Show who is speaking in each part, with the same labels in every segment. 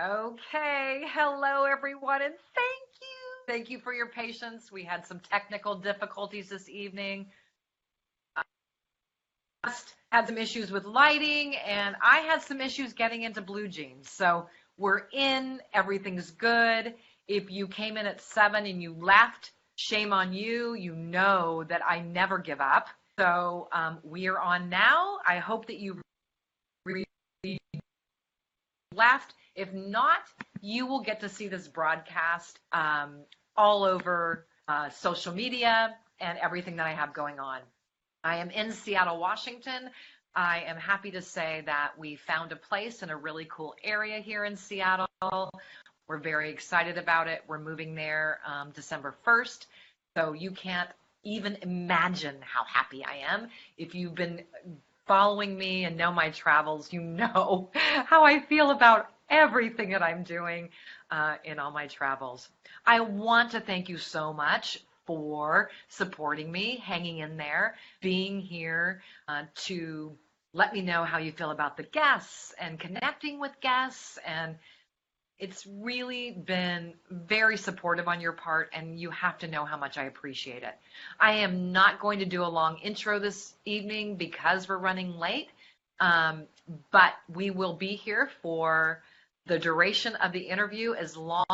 Speaker 1: Okay, hello everyone, and thank you. Thank you for your patience. We had some technical difficulties this evening. Just had some issues with lighting, and I had some issues getting into Blue Jeans. So we're in, everything's good. If you came in at 7 and you left, shame on you. You know that I never give up. So we are on now. I hope that you left. If not, you will get to see this broadcast all over social media and everything that I have going on. I am in Seattle, Washington. I am happy to say that we found a place in a really cool area here in Seattle. We're very excited about it. We're moving there December 1st. So you can't even imagine how happy I am. If you've been following me and know my travels, you know how I feel about everything that I'm doing in all my travels. I want to thank you so much for supporting me, hanging in there, being here to let me know how you feel about the guests and connecting with guests. And it's really been very supportive on your part, and you have to know how much I appreciate it. I am not going to do a long intro this evening because we're running late, but we will be here for the duration of the interview as long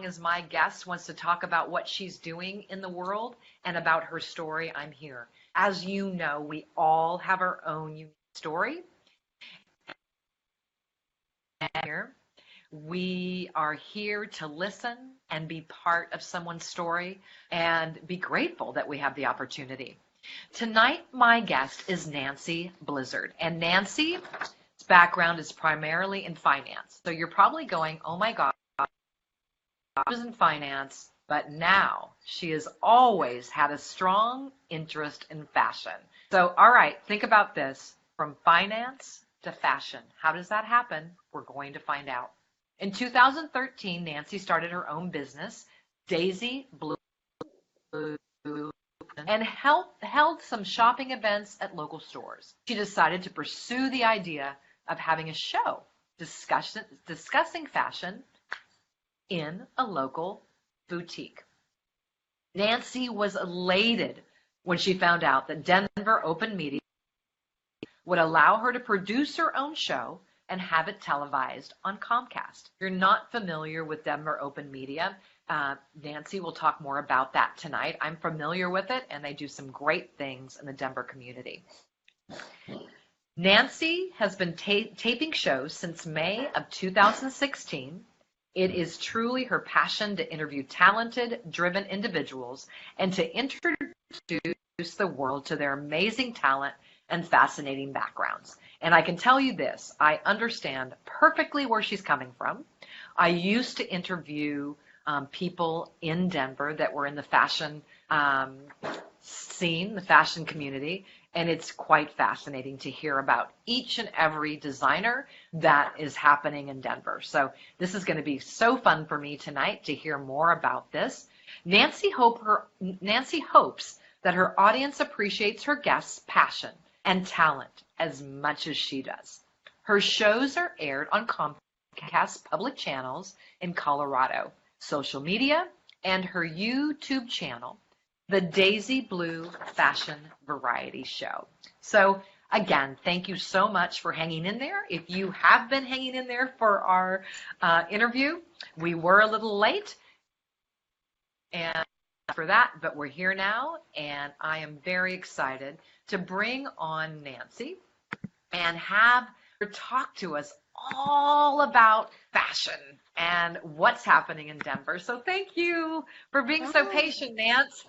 Speaker 1: as my guest wants to talk about what she's doing in the world and about her story. I'm here. As you know, we all have our own unique story. We are here to listen and be part of someone's story and be grateful that we have the opportunity. Tonight, my guest is Nancy Blizzard. And Nancy's background is primarily in finance. So you're probably going, oh my God, I was in finance, but now she has always had a strong interest in fashion. So, all right, think about this. From finance to fashion. How does that happen? We're going to find out. In 2013, Nancy started her own business, Daisy Blue, and held some shopping events at local stores. She decided to pursue the idea of having a show discussing fashion in a local boutique. Nancy was elated when she found out that Denver Open Media would allow her to produce her own show and have it televised on Comcast. If you're not familiar with Denver Open Media, Nancy will talk more about that tonight. I'm familiar with it, and they do some great things in the Denver community. Nancy has been taping shows since May of 2016. It is truly her passion to interview talented, driven individuals and to introduce the world to their amazing talent and fascinating backgrounds. And I can tell you this, I understand perfectly where she's coming from. I used to interview people in Denver that were in the fashion scene, the fashion community, and it's quite fascinating to hear about each and every designer that is happening in Denver. So this is going to be so fun for me tonight to hear more about this. Nancy hopes that her audience appreciates her guests' passion and talent as much as she does. Her shows are aired on Comcast Public channels in Colorado, social media, and her YouTube channel, the Daisy Blue Fashion Variety Show. So again, thank you so much for hanging in there. If you have been hanging in there for our interview, we were a little late and for that, but we're here now, and I am very excited to bring on Nancy and have her talk to us all about fashion and what's happening in Denver. So thank you for being so patient, Nance.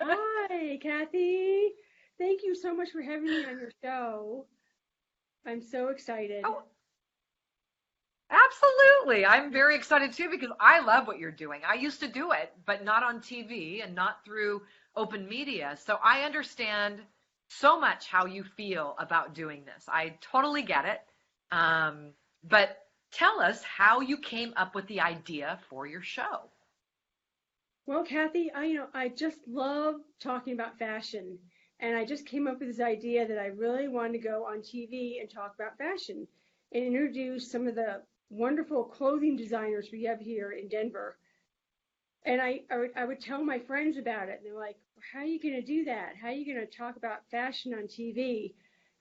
Speaker 2: Hi, Kathy. Thank you so much for having me on your show. I'm so excited.
Speaker 1: Oh, absolutely. I'm very excited too because I love what you're doing. I used to do it, but not on TV and not through open media. So I understand so much how you feel about doing this. I totally get it. But tell us how you came up with the idea for your show.
Speaker 2: Well, Kathy, I just love talking about fashion, and I just came up with this idea that I really wanted to go on TV and talk about fashion and introduce some of the wonderful clothing designers we have here in Denver. And I would tell my friends about it. And they're like, how are you going to do that? How are you going to talk about fashion on TV?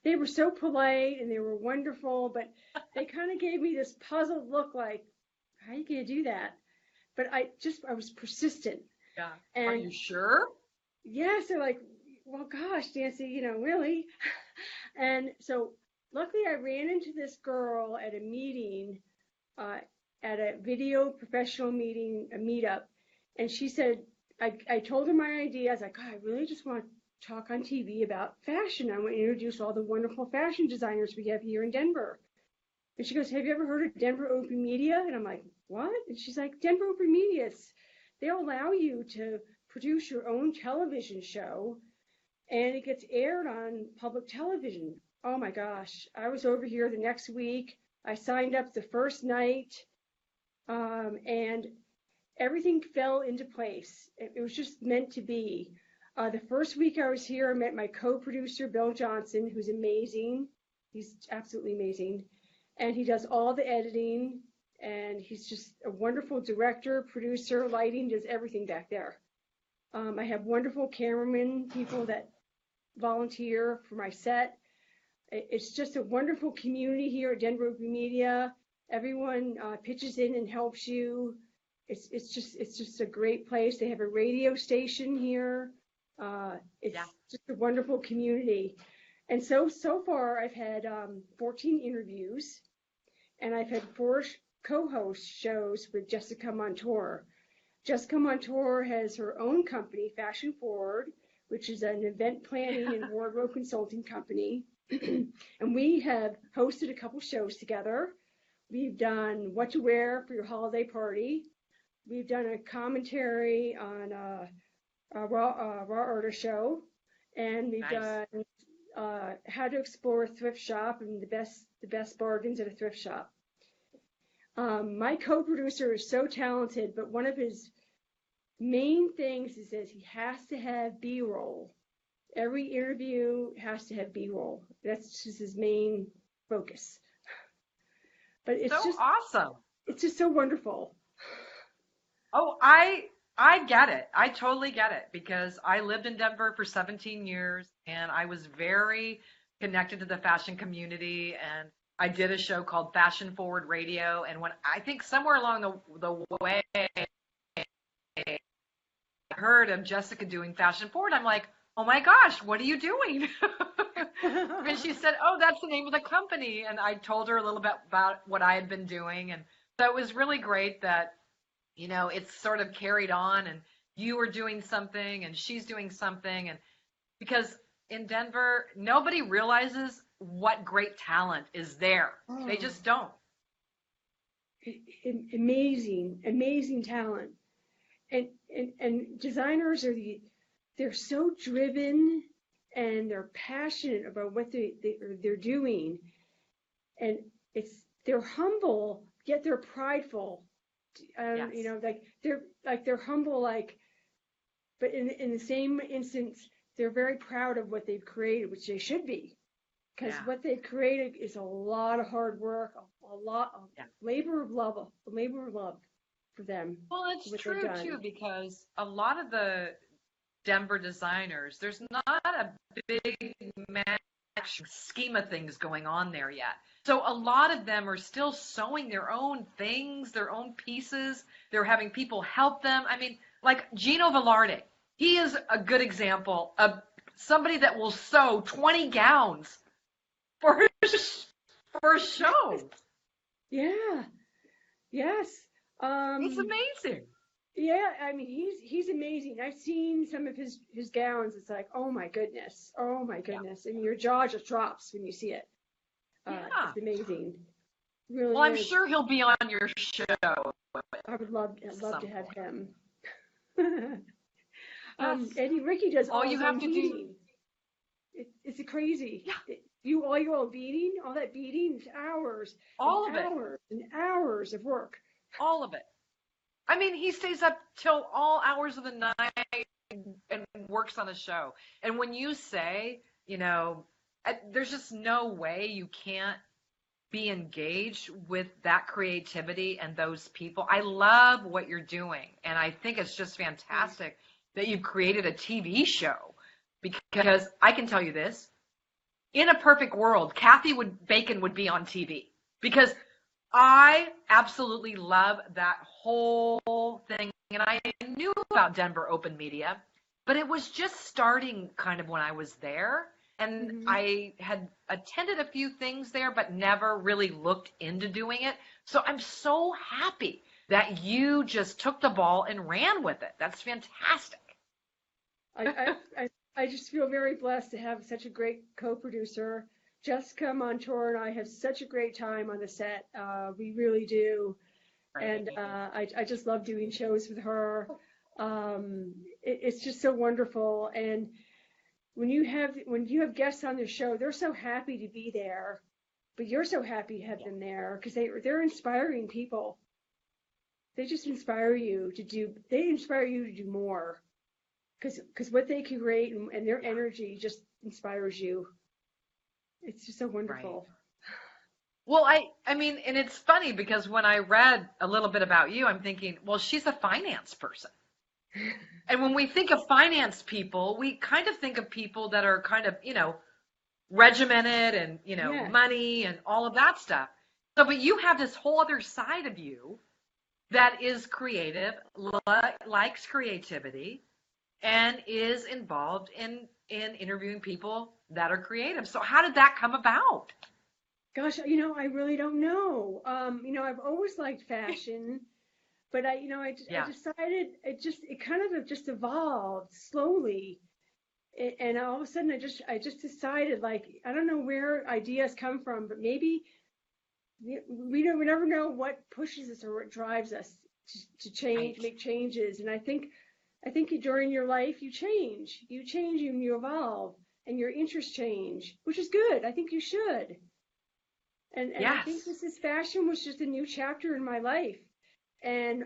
Speaker 2: They were so polite and they were wonderful, but they kind of gave me this puzzled look like, how are you going to do that? But I was persistent.
Speaker 1: Yeah.
Speaker 2: And
Speaker 1: are you sure?
Speaker 2: yes, they're like, well, gosh, Nancy, really? And so luckily I ran into this girl at a meeting, at a video professional meeting, a meetup. And she said, I told her my idea. I was like, God, I really just want to talk on TV about fashion. I want to introduce all the wonderful fashion designers we have here in Denver. And she goes, have you ever heard of Denver Open Media? And I'm like, what? And she's like, Denver Open Media, they'll allow you to produce your own television show, and it gets aired on public television. Oh my gosh. I was over here the next week. I signed up the first night, and everything fell into place. It was just meant to be. The first week I was here, I met my co-producer, Bill Johnson, who's amazing. He's absolutely amazing. And he does all the editing, and he's just a wonderful director, producer, lighting, does everything back there. I have wonderful cameramen, people that volunteer for my set. It's just a wonderful community here at Denver Open Media. Everyone pitches in and helps you. It's just a great place. They have a radio station here. It's just a wonderful community. And so far I've had 14 interviews, and I've had 4 co-host shows with Jessica Montour. Jessica Montour has her own company, Fashion Forward, which is an event planning and wardrobe consulting company. And we have hosted a couple shows together. We've done What to Wear for Your Holiday Party. We've done a commentary on a raw order show, and we've done how to explore a thrift shop and the best bargains at a thrift shop. My co-producer is so talented, but one of his main things is that he has to have B-roll. Every interview has to have B-roll. That's just his main focus. But it's
Speaker 1: so
Speaker 2: just
Speaker 1: awesome.
Speaker 2: It's just so wonderful.
Speaker 1: Oh, I get it. I totally get it, because I lived in Denver for 17 years, and I was very connected to the fashion community, and I did a show called Fashion Forward Radio, and when I think somewhere along the way I heard of Jessica doing Fashion Forward, I'm like, oh my gosh, what are you doing? And she said, oh, that's the name of the company. And I told her a little bit about what I had been doing. And so it was really great that, it's sort of carried on, and you were doing something and she's doing something. And because in Denver, nobody realizes what great talent is there. Oh. They just don't.
Speaker 2: Amazing talent. And designers they're so driven, and they're passionate about what they're doing, and they're humble, yet they're prideful. Yes. They're humble, but in the same instance, they're very proud of what they've created, which they should be, because what they've created is a lot of hard work, a lot of labor of love for them.
Speaker 1: Well, it's true too, because a lot of the Denver designers, there's not a big scheme of things going on there yet. So a lot of them are still sewing their own things, their own pieces. They're having people help them. I mean, like Gino Velarde, he is a good example of somebody that will sew 20 gowns for a show.
Speaker 2: Yeah. Yes.
Speaker 1: It's amazing.
Speaker 2: Yeah, I mean, he's amazing. I've seen some of his gowns. It's like, oh my goodness. And your jaw just drops when you see it. It's amazing. Really.
Speaker 1: Well, I'm sure he'll be on your show.
Speaker 2: I would love to have him. Eddie Ricky does all you have to beading. It's crazy. Yeah. All your beading, all that beading, it's hours.
Speaker 1: All of it.
Speaker 2: Hours and hours of work.
Speaker 1: All of it. I mean, he stays up till all hours of the night and works on a show. And when you say, there's just no way you can't be engaged with that creativity and those people. I love what you're doing. And I think it's just fantastic that you've created a TV show, because I can tell you this, in a perfect world, Bacon would be on TV, because I absolutely love that whole thing. And I knew about Denver Open Media, but it was just starting kind of when I was there. And I had attended a few things there, but never really looked into doing it. So I'm so happy that you just took the ball and ran with it. That's fantastic.
Speaker 2: I just feel very blessed to have such a great co-producer. Jessica Montour and I have such a great time on the set. We really do. And I just love doing shows with her. It's just so wonderful. And when you have guests on the show, they're so happy to be there, but you're so happy to have them there, because they're inspiring people. They just inspire you to do more, because what they can create and their energy just inspires you. It's just so wonderful.
Speaker 1: Right. Well, I mean, and it's funny because when I read a little bit about you, I'm thinking, well, she's a finance person. And when we think of finance people, we kind of think of people that are kind of, regimented and, money and all of that stuff. So, but you have this whole other side of you that is creative, likes creativity, and is involved in interviewing people that are creative. So how did that come about?
Speaker 2: Gosh, I really don't know. I've always liked fashion. But I decided it kind of just evolved slowly, and all of a sudden I just decided, like, I don't know where ideas come from, but maybe we never know what pushes us or what drives us to change, make changes. And I think during your life you change and you evolve, and your interests change, which is good. I think you should. And
Speaker 1: yes.
Speaker 2: I think fashion was just a new chapter in my life. And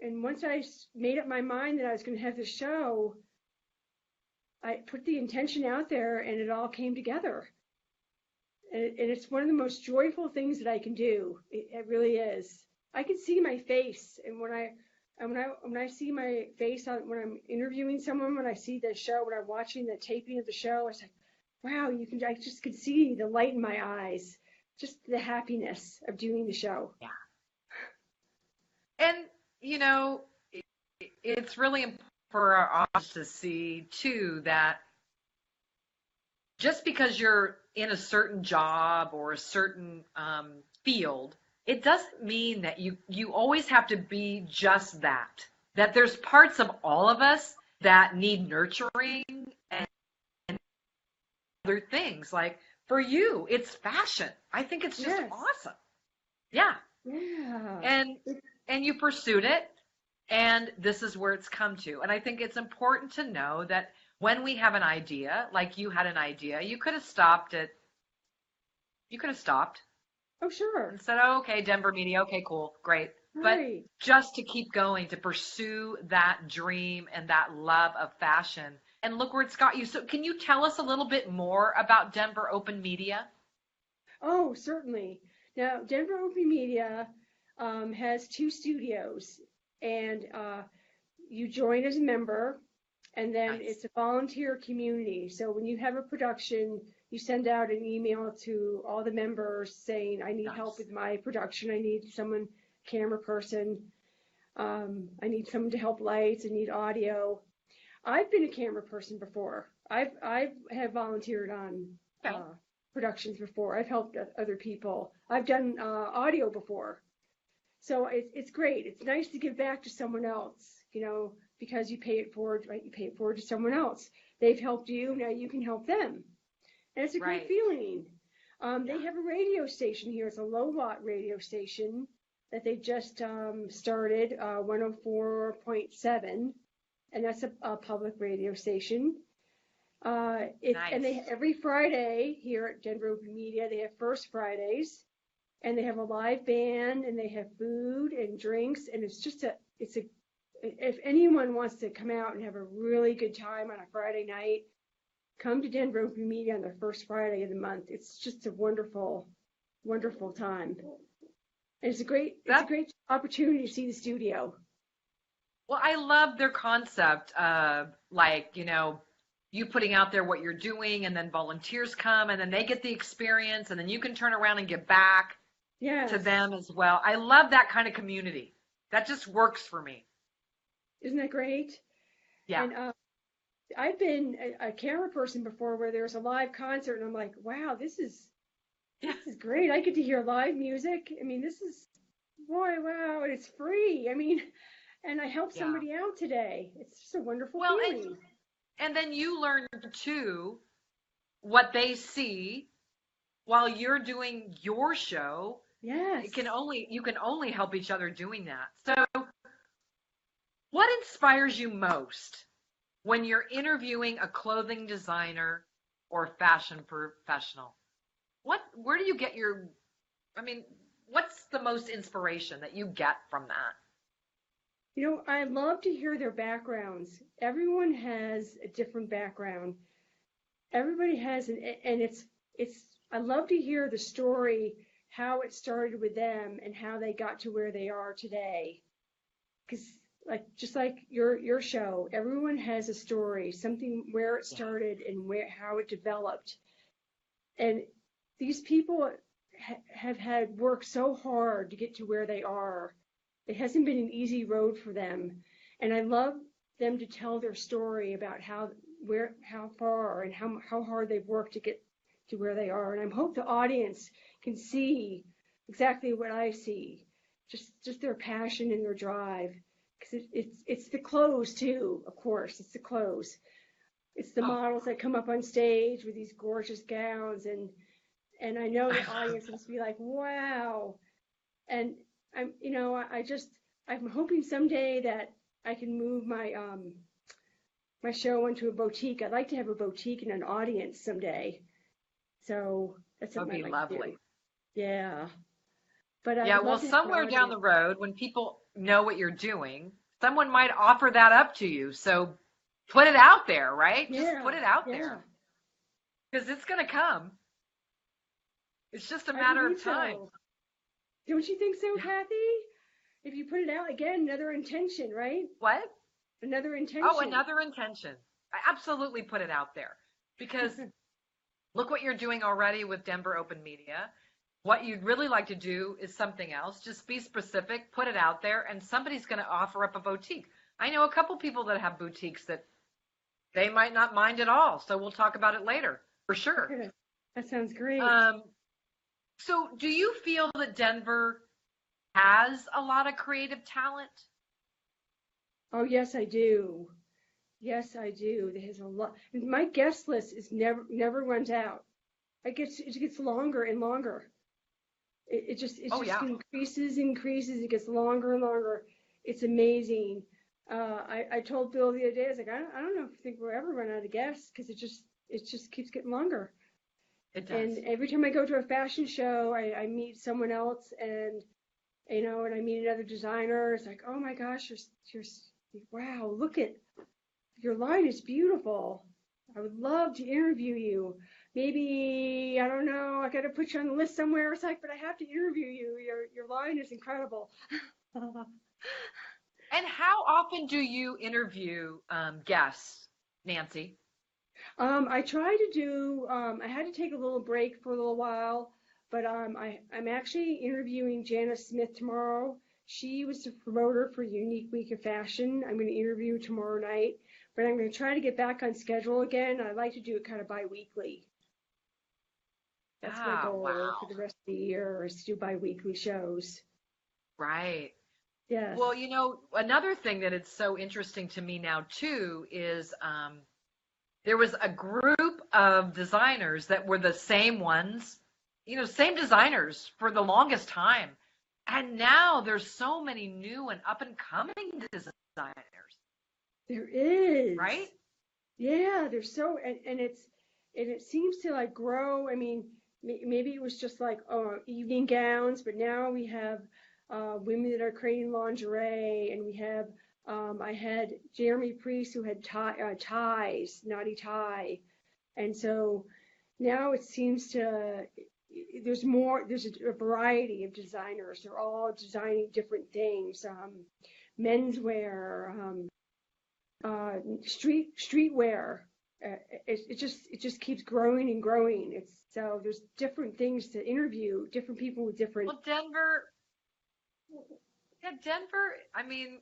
Speaker 2: once I made up my mind that I was going to have the show, I put the intention out there, and it all came together. And it's one of the most joyful things that I can do. It really is. I can see my face, and when I see my face when I'm interviewing someone, when I see the show, when I'm watching the taping of the show, it's like, wow, I just could see the light in my eyes, just the happiness of doing the show.
Speaker 1: Yeah. And, it's really important for our audience to see, too, that just because you're in a certain job or a certain field, it doesn't mean that you always have to be just that. That there's parts of all of us that need nurturing and other things. Like, for you, it's fashion. I think it's just awesome. Yeah.
Speaker 2: Yeah.
Speaker 1: And you pursued it, and this is where it's come to. And I think it's important to know that when we have an idea, like you had an idea, you could have stopped.
Speaker 2: Oh, sure.
Speaker 1: And said, oh, okay, Denver Media, okay, cool, great.
Speaker 2: Right.
Speaker 1: But just to keep going, to pursue that dream and that love of fashion. And look where it's got you. So can you tell us a little bit more about Denver Open Media?
Speaker 2: Oh, certainly. Now, Denver Open Media has 2 studios, and you join as a member, and then it's a volunteer community. So when you have a production, you send out an email to all the members saying, I need help with my production. I need someone, camera person. I need someone to help lights. I need audio. I've been a camera person before. I have volunteered on productions before. I've helped other people. I've done audio before. So it's great. It's nice to give back to someone else, because you pay it forward, right? You pay it forward to someone else. They've helped you. Now you can help them. And it's a great feeling. They have a radio station here. It's a low-watt radio station that they just started, 104.7. And that's a public radio station. And every Friday here at Denver Open Media, they have First Fridays. And they have a live band, and they have food and drinks, and if anyone wants to come out and have a really good time on a Friday night, come to Denver Open Media on the first Friday of the month. It's just a wonderful wonderful time. And it's a great opportunity to see the studio.
Speaker 1: Well, I love their concept of like, you putting out there what you're doing and then volunteers come and then they get the experience and then you can turn around and give back to them as well. I love that kind of community. That just works for me.
Speaker 2: Isn't that great?
Speaker 1: Yeah.
Speaker 2: And I've been a camera person before where there's a live concert and I'm like, wow, this is great. I get to hear live music. I mean, this is, boy, wow, and it's free. I mean, and I helped somebody out today. It's just a wonderful feeling.
Speaker 1: And then you learn too what they see while you're doing your show.
Speaker 2: Yes.
Speaker 1: You can only help each other doing that. So what inspires you most when you're interviewing a clothing designer or fashion professional? Where do you get what's the most inspiration that you get from that?
Speaker 2: I love to hear their backgrounds. Everyone has a different background. Everybody has I love to hear the story, how it started with them and how they got to where they are today. Because just like your show, everyone has a story, something where it started and how it developed. And these people have had worked so hard to get to where they are. It hasn't been an easy road for them. And I love them to tell their story about how far and how hard they've worked to get to where they are. And I hope the audience can see exactly what I see, just their passion and their drive. Because it's the clothes too, of course. It's the clothes. It's the models that come up on stage with these gorgeous gowns, and I know the audience must be like, wow. And I'm hoping someday that I can move my my show into a boutique. I'd like to have a boutique and an audience someday. So that's something
Speaker 1: That'd be lovely.
Speaker 2: Yeah. But
Speaker 1: well, somewhere down the road, when people know what you're doing, someone might offer that up to you. So put it out there, right? Just put it out there. Because it's going to come. It's just a matter of time.
Speaker 2: So. Don't you think so, Kathy? If you put it out, again, another intention, right?
Speaker 1: What?
Speaker 2: Another intention.
Speaker 1: Oh, another intention. I absolutely put it out there. Because look what you're doing already with Denver Open Media. What you'd really like to do is something else. Just be specific, put it out there, and somebody's going to offer up a boutique. I know a couple people that have boutiques that they might not mind at all. So we'll talk about it later, for sure.
Speaker 2: Okay. That sounds great.
Speaker 1: So do you feel that Denver has a lot of creative talent?
Speaker 2: Oh, yes, I do. Yes, I do. There's a lot. My guest list is never runs out. It gets longer and longer. It just increases. It gets longer and longer. It's amazing. I told Bill the other day, I was like, I don't know if I think we'll ever run out of guests because it just keeps getting longer.
Speaker 1: It does.
Speaker 2: And every time I go to a fashion show, I meet someone else, and and I meet another designer. It's like, oh my gosh, you're wow, look at your line is beautiful. I would love to interview you. Maybe, I don't know, I got to put you on the list somewhere. It's like, but I have to interview you. Your line is incredible.
Speaker 1: And how often do you interview guests, Nancy?
Speaker 2: I try to do, I had to take a little break for a little while, but I'm actually interviewing Janice Smith tomorrow. She was the promoter for Unique Week of Fashion. I'm going to interview tomorrow night, but I'm going to try to get back on schedule again. I like to do it kind of bi-weekly. That's my goal for the rest of the year, is to do bi-weekly shows.
Speaker 1: Right.
Speaker 2: Yes.
Speaker 1: Well, another thing that is so interesting to me now, too, is there was a group of designers that were the same ones, same designers for the longest time. And now there's so many new and up-and-coming designers.
Speaker 2: There is.
Speaker 1: Right?
Speaker 2: Yeah, there's so, and it seems to like grow. I mean, maybe it was just like evening gowns, but now we have women that are creating lingerie, and we have I had Jeremy Priest who had ties, naughty tie, and so now it seems to there's more, there's a variety of designers. They're all designing different things, menswear, streetwear. It just keeps growing and growing. So there's different things to interview, different people with different.
Speaker 1: Well, Denver, I mean,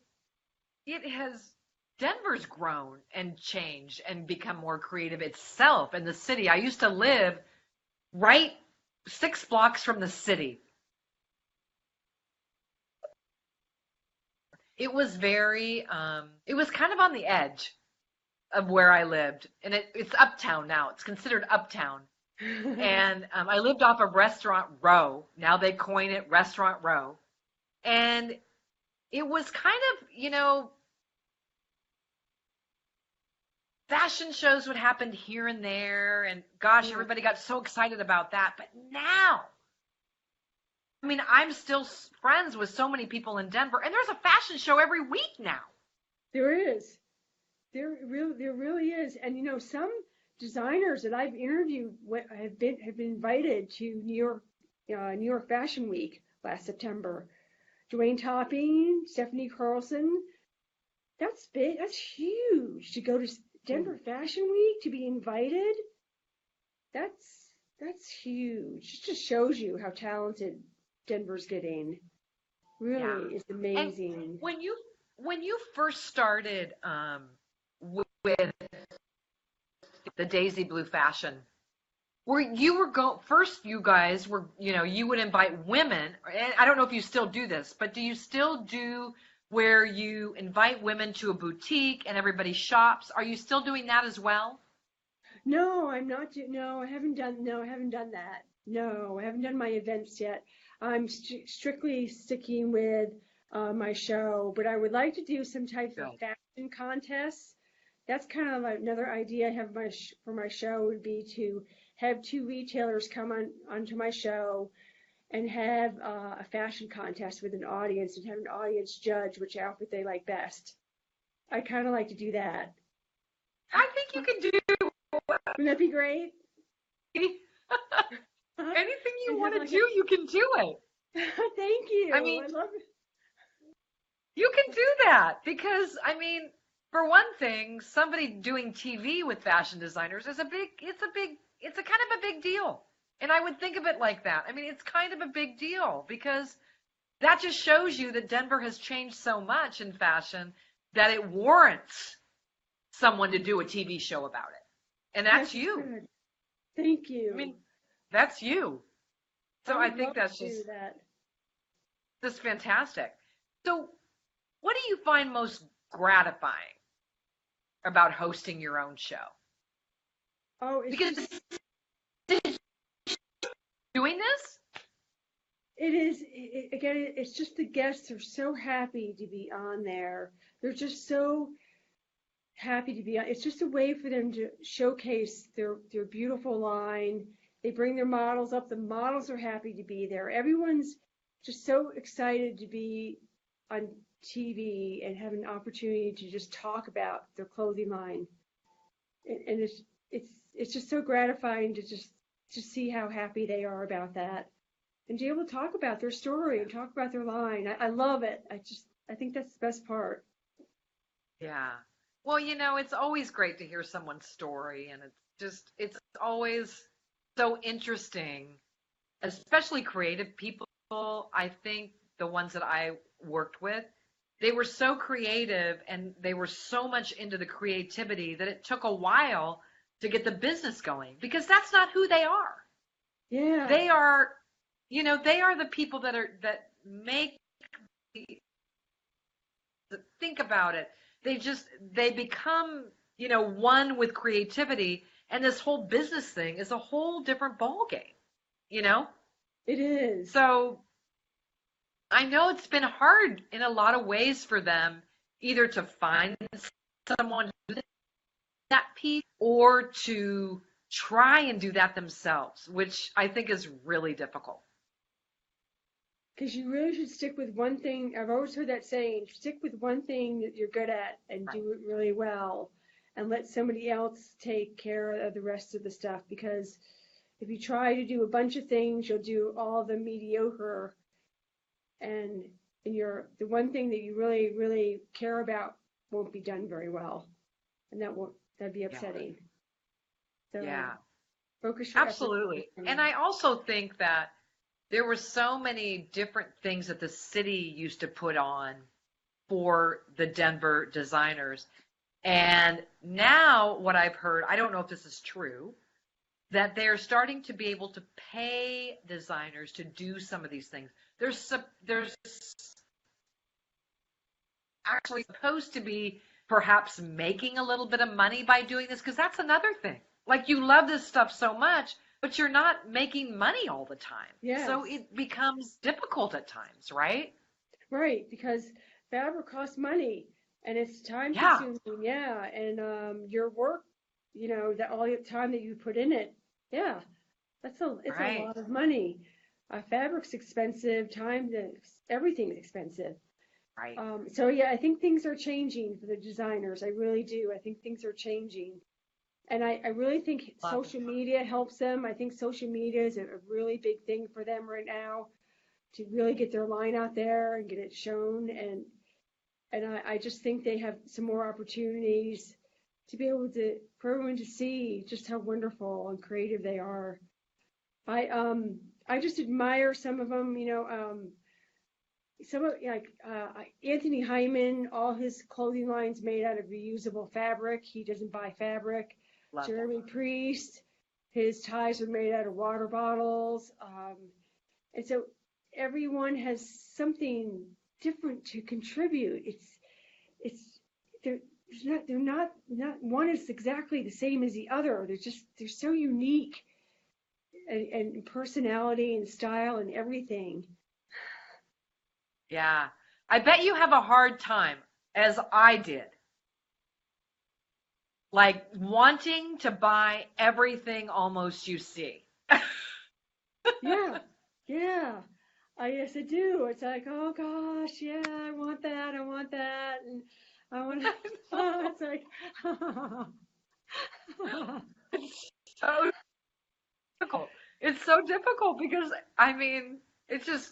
Speaker 1: it has, Denver's grown and changed and become more creative itself. And the city, I used to live right 6 blocks from the city. It was it was kind of on the edge of where I lived. And it's uptown now. It's considered uptown. And I lived off of Restaurant Row. Now they coin it Restaurant Row. And it was kind of, fashion shows would happen here and there. And gosh, everybody got so excited about that. But now, I mean, I'm still friends with so many people in Denver. And there's a fashion show every week now.
Speaker 2: There is. There really is. And, some designers that I've interviewed have been invited to New York Fashion Week last September. Dwayne Topping, Stephanie Carlson. That's big. That's huge to go to Denver Fashion Week, to be invited. That's huge. It just shows you how talented Denver's getting. Really, it's amazing.
Speaker 1: And when you first started with the Daisy Blue Fashion, you guys were, you would invite women, and I don't know if you still do this, but do you still do where you invite women to a boutique and everybody shops? Are you still doing that as well?
Speaker 2: No, I'm not. No, I haven't done that. No, I haven't done my events yet. I'm strictly sticking with my show, but I would like to do some type of fashion contests. That's kind of another idea I have for my show, would be to have 2 retailers come onto my show and have a fashion contest with an audience, and have an audience judge which outfit they like best. I kind of like to do that.
Speaker 1: I think you can do.
Speaker 2: Wouldn't that be great?
Speaker 1: Anything you want to do, you can do it.
Speaker 2: Thank you.
Speaker 1: I mean,
Speaker 2: I love it.
Speaker 1: You can do that because, I mean, for one thing, somebody doing TV with fashion designers it's a kind of a big deal. And I would think of it like that. I mean, it's kind of a big deal because that just shows you that Denver has changed so much in fashion that it warrants someone to do a TV show about it. And that's you.
Speaker 2: Good. Thank you.
Speaker 1: I mean, that's you. So I think that's just fantastic. So what do you find most gratifying about hosting your own show?
Speaker 2: Oh,
Speaker 1: because doing this?
Speaker 2: It is, again, it's just the guests are so happy to be on there. They're just so happy to be on. It's just a way for them to showcase their beautiful line. They bring their models up. The models are happy to be there. Everyone's just so excited to be on TV and have an opportunity to just talk about their clothing line. And it's just so gratifying to just see how happy they are about that, and to be able to talk about their story and talk about their line. I love it. I think that's the best part.
Speaker 1: Yeah. Well, it's always great to hear someone's story, and it's always so interesting, especially creative people. I think the ones that I worked with, they were so creative and they were so much into the creativity that it took a while to get the business going, because that's not who they are.
Speaker 2: Yeah.
Speaker 1: They are, they are the people that make, think about it. They become, one with creativity, and this whole business thing is a whole different ballgame,
Speaker 2: It is.
Speaker 1: So I know it's been hard in a lot of ways for them, either to find someone to do that piece or to try and do that themselves, which I think is really difficult.
Speaker 2: Because you really should stick with one thing. I've always heard that saying, stick with one thing that you're good at and do it really well, and let somebody else take care of the rest of the stuff, because if you try to do a bunch of things, you'll do all the mediocre, and the one thing that you really, really care about won't be done very well, and that'd be
Speaker 1: Yeah.
Speaker 2: upsetting. So
Speaker 1: Yeah.
Speaker 2: focus your efforts.
Speaker 1: Absolutely. And I also think that there were so many different things that the city used to put on for the Denver designers. And now what I've heard, I don't know if this is true, that they're starting to be able to pay designers to do some of these things. There's actually supposed to be perhaps making a little bit of money by doing this, because that's another thing. Like, you love this stuff so much, but you're not making money all the time.
Speaker 2: Yes.
Speaker 1: So it becomes difficult at times, right?
Speaker 2: Right, because fabric costs money and it's time
Speaker 1: Yeah.
Speaker 2: consuming. Yeah, and your work, that all the time that you put in it. Yeah, it's
Speaker 1: Right.
Speaker 2: a lot of money. Fabric's expensive. Everything's expensive.
Speaker 1: Right.
Speaker 2: So yeah, I think things are changing for the designers. I really do. I think things are changing. And I really think social media helps them. I think social media is a really big thing for them right now to really get their line out there and get it shown. And I just think they have some more opportunities to be able for everyone to see just how wonderful and creative they are. I just admire some of them, some of Anthony Hyman, all his clothing lines made out of reusable fabric. He doesn't buy fabric.
Speaker 1: Love
Speaker 2: Jeremy
Speaker 1: that.
Speaker 2: Priest, his ties are made out of water bottles. And so everyone has something different to contribute. They're not one is exactly the same as the other. They're so unique and personality and style and everything.
Speaker 1: Yeah. I bet you have a hard time, as I did, like wanting to buy everything almost you see.
Speaker 2: Yeah, yeah. Yes, I do. It's like, oh gosh, yeah, I want that, and I want. It's like,
Speaker 1: So difficult. It's so difficult because, I mean, it's just,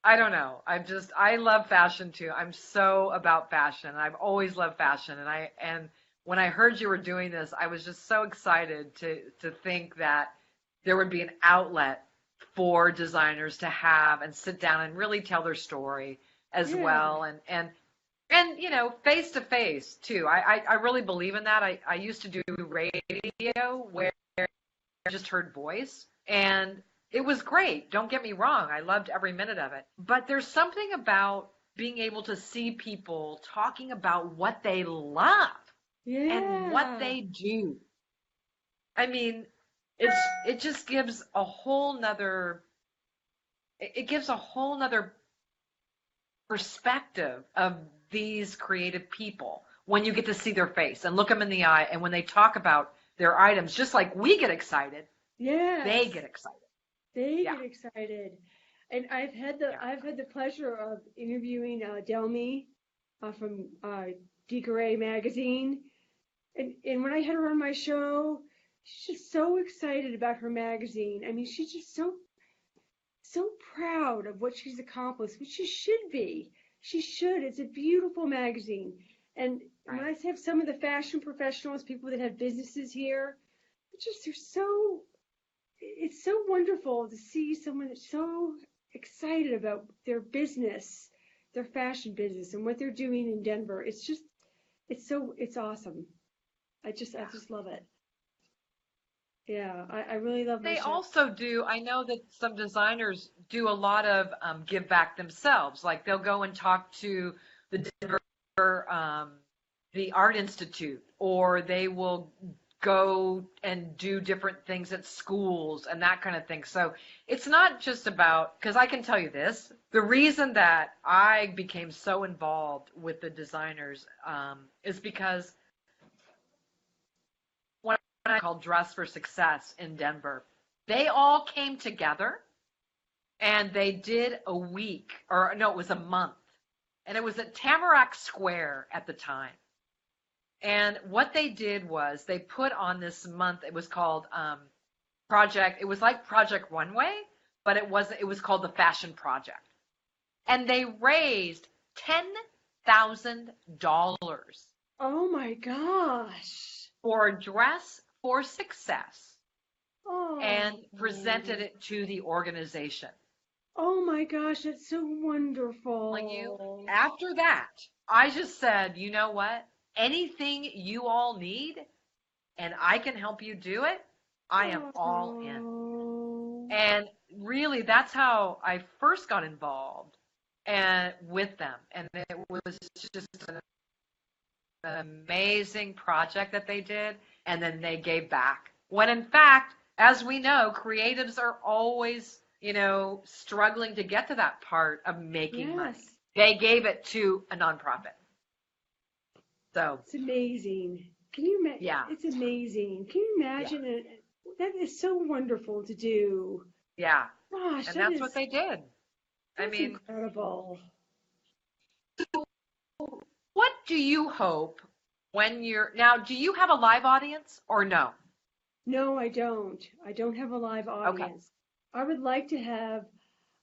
Speaker 1: I don't know. I love fashion too. I'm so about fashion. I've always loved fashion. And when I heard you were doing this, I was just so excited to think that there would be an outlet for designers to have and sit down and really tell their story as
Speaker 2: Yeah.
Speaker 1: well. And face to face too. I really believe in that. I used to do radio where I just heard voice, and it was great. Don't get me wrong. I loved every minute of it. But there's something about being able to see people talking about what they love and what
Speaker 2: yeah,
Speaker 1: they do. I mean, it just gives a whole nother perspective of these creative people when you get to see their face and look them in the eye, and when they talk about their items, just like we get excited,
Speaker 2: yes.
Speaker 1: they get excited.
Speaker 2: They
Speaker 1: Yeah.
Speaker 2: get excited. And I've had
Speaker 1: Yeah.
Speaker 2: the pleasure of interviewing Delmy from Decoray magazine, and when I had her on my show, she's just so excited about her magazine. I mean, she's just so proud of what she's accomplished, which she should be. She should. It's a beautiful magazine. And when I have some of the fashion professionals, people that have businesses here, it's so wonderful to see someone that's so excited about their business, their fashion business, and what they're doing in Denver. It's awesome. I just love it. Yeah, I really love my
Speaker 1: They
Speaker 2: show.
Speaker 1: also do, I know that some designers do a lot of give back themselves. Like, they'll go and talk to the Denver, the Art Institute, or they will go and do different things at schools and that kind of thing. So it's not just about, because I can tell you this, the reason that I became so involved with the designers is because when I called Dress for Success in Denver, they all came together and they did a week, or no, it was a month. And it was at Tamarack Square at the time. And what they did was they put on this month, it was called project. It was like Project Runway, but it was called the Fashion Project. And they raised $10,000
Speaker 2: Oh my gosh.
Speaker 1: for Dress for Success and
Speaker 2: Oh.
Speaker 1: presented it to the organization.
Speaker 2: Oh my gosh, that's so
Speaker 1: Like you,
Speaker 2: wonderful.
Speaker 1: after that, I just said, you know what? Anything you all need and I can help you do it, I am all in.
Speaker 2: Oh.
Speaker 1: And really, that's how I first got involved and with them. And it was just an amazing project that they did. And then they gave back. When in fact, as we know, creatives are always, struggling to get to that part of making money.
Speaker 2: Yes.
Speaker 1: They gave it to a nonprofit. So
Speaker 2: It's amazing. Can you imagine?
Speaker 1: yeah,
Speaker 2: It's amazing. Can you imagine it? That is so wonderful to do.
Speaker 1: yeah.
Speaker 2: Gosh,
Speaker 1: And
Speaker 2: that
Speaker 1: that's what they did. I
Speaker 2: that's
Speaker 1: mean,
Speaker 2: incredible.
Speaker 1: what do you hope when now, do you have a live audience or no?
Speaker 2: No, I don't. I don't have a live
Speaker 1: Okay.
Speaker 2: audience. I would like to have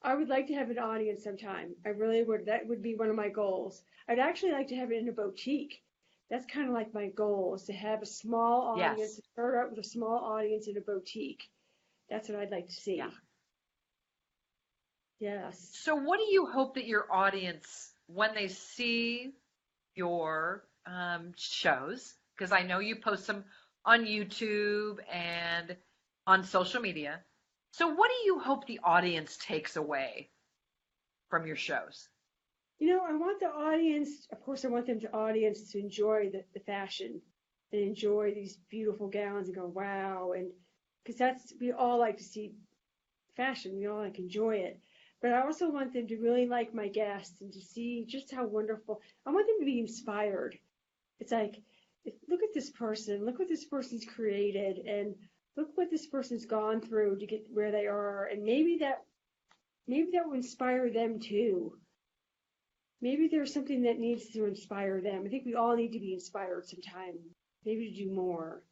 Speaker 2: an audience sometime. I really would. That would be one of my goals. I'd actually like to have it in a boutique. That's kind of like my goal, is to have a small audience,
Speaker 1: Yes.
Speaker 2: to start out with a small audience in a boutique. That's what I'd like to see.
Speaker 1: Yeah.
Speaker 2: Yes.
Speaker 1: So what do you hope that your audience, when they see your shows, because I know you post them on YouTube and on social media. So what do you hope the audience takes away from your shows?
Speaker 2: I want the audience, of course, I want them to enjoy the fashion and enjoy these beautiful gowns and go, wow. And because we all like to see fashion, we all like enjoy it. But I also want them to really like my guests and to see just how wonderful. I want them to be inspired. It's like, look at this person, look what this person's created, and look what this person's gone through to get where they are. And maybe that will inspire them too. Maybe there's something that needs to inspire them. I think we all need to be inspired sometime, maybe to do more.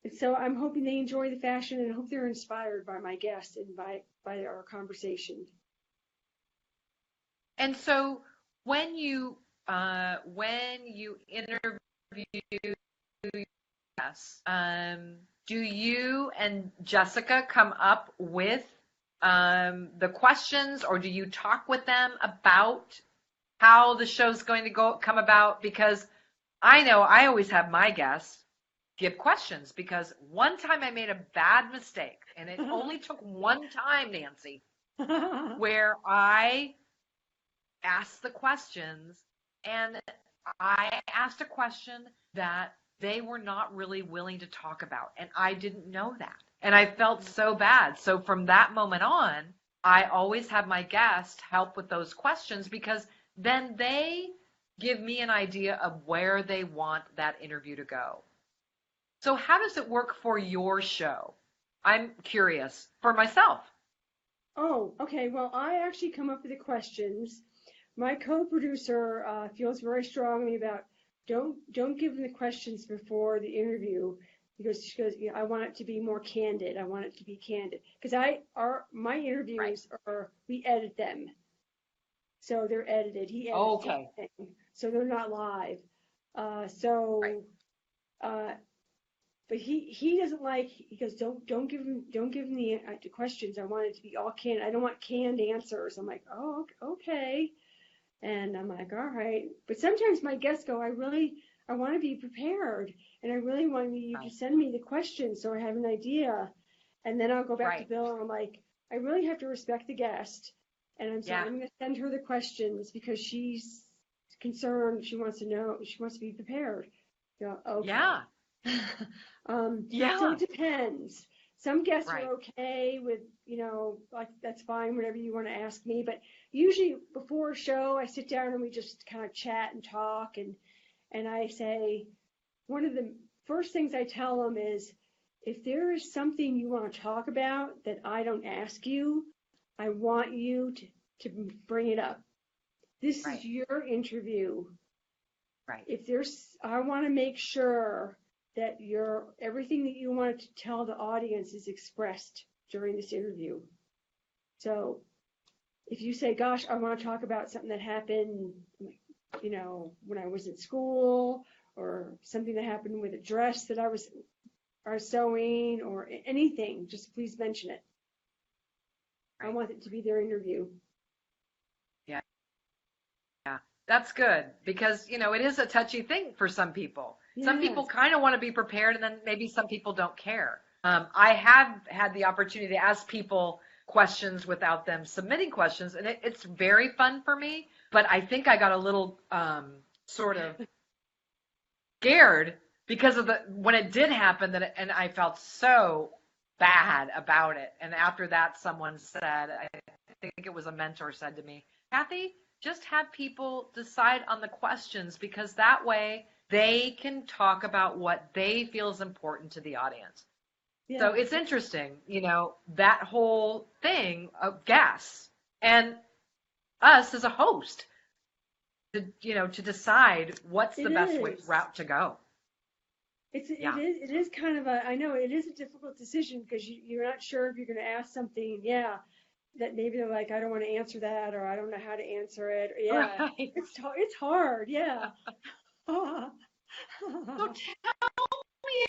Speaker 2: And so I'm hoping they enjoy the fashion and hope they're inspired by my guests and by our conversation.
Speaker 1: And so when you interview guests, do you and Jessica come up with the questions, or do you talk with them about how the show's going to come about? Because I know I always have my guests give questions, because one time I made a bad mistake, and it only took one time, Nancy, where I asked the questions, and I asked a question that they were not really willing to talk about, and I didn't know that. And I felt so bad. So from that moment on, I always have my guests help with those questions, because then they give me an idea of where they want that interview to go. So how does it work for your show? I'm curious for myself.
Speaker 2: Oh, okay. Well, I actually come up with the questions. My co-producer feels very strongly about don't give them the questions before the interview, because she goes, I want it to be more candid. I want it to be candid, because my interviews we edit them, so they're edited. He edits everything, so they're not live. But he doesn't like. He goes, don't give him the questions. I want it to be all canned. I don't want canned answers. I'm like, oh, okay. And I'm like, all right. But sometimes my guests go, I want to be prepared, and I really want you to send me the questions so I have an idea. And then I'll go back to Bill, and I'm like, I really have to respect the guest, and I'm saying I'm going to send her the questions because she's concerned. She wants to know. She wants to be prepared. Okay.
Speaker 1: Yeah.
Speaker 2: So it depends. Some guests are okay with, like, that's fine, whatever you want to ask me. But usually before a show, I sit down and we just kind of chat and talk. And I say, one of the first things I tell them is, if there is something you want to talk about that I don't ask you, I want you to bring it up. This is your interview.
Speaker 1: Right.
Speaker 2: I want to make sure that everything that you wanted to tell the audience is expressed during this interview. So if you say, gosh, I want to talk about something that happened, when I was at school, or something that happened with a dress that I was sewing, or anything, just please mention it.
Speaker 1: Right.
Speaker 2: I want it to be their interview.
Speaker 1: Yeah. Yeah. That's good, because, it is a touchy thing for some people.
Speaker 2: Yes.
Speaker 1: Some people kind of want to be prepared, and then maybe some people don't care. I have had the opportunity to ask people questions without them submitting questions, and it's very fun for me, but I think I got a little sort of scared because of when it did happen, and I felt so bad about it. And after that, someone said, I think it was a mentor said to me, Kathy, just have people decide on the questions, because that way they can talk about what they feel is important to the audience. Yeah. So it's interesting, that whole thing of guests and us as a host to decide what's the best route to go.
Speaker 2: It is kind of I know it is a difficult decision, because you're not sure if you're going to ask something, that maybe they're like, I don't want to answer that, or I don't know how to answer it. Yeah, right. It's hard. Yeah.
Speaker 1: So tell me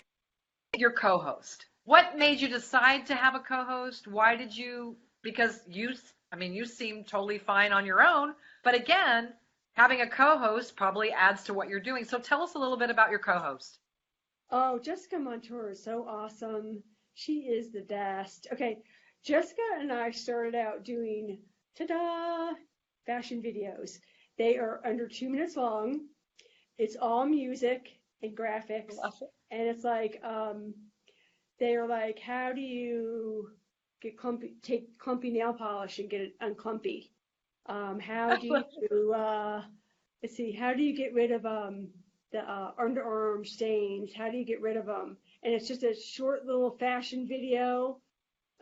Speaker 1: your co-host. What made you decide to have a co-host? Why did you? Because you seem totally fine on your own, but again, having a co-host probably adds to what you're doing. So tell us a little bit about your co-host.
Speaker 2: Oh, Jessica Montour is so awesome. She is the best. Okay, Jessica and I started out doing, fashion videos. They are under 2 minutes long. It's all music and graphics. And it's like, they are like, how do you take clumpy nail polish and get it unclumpy? How do you, how do you get rid of the underarm stains? How do you get rid of them? And it's just a short little fashion video,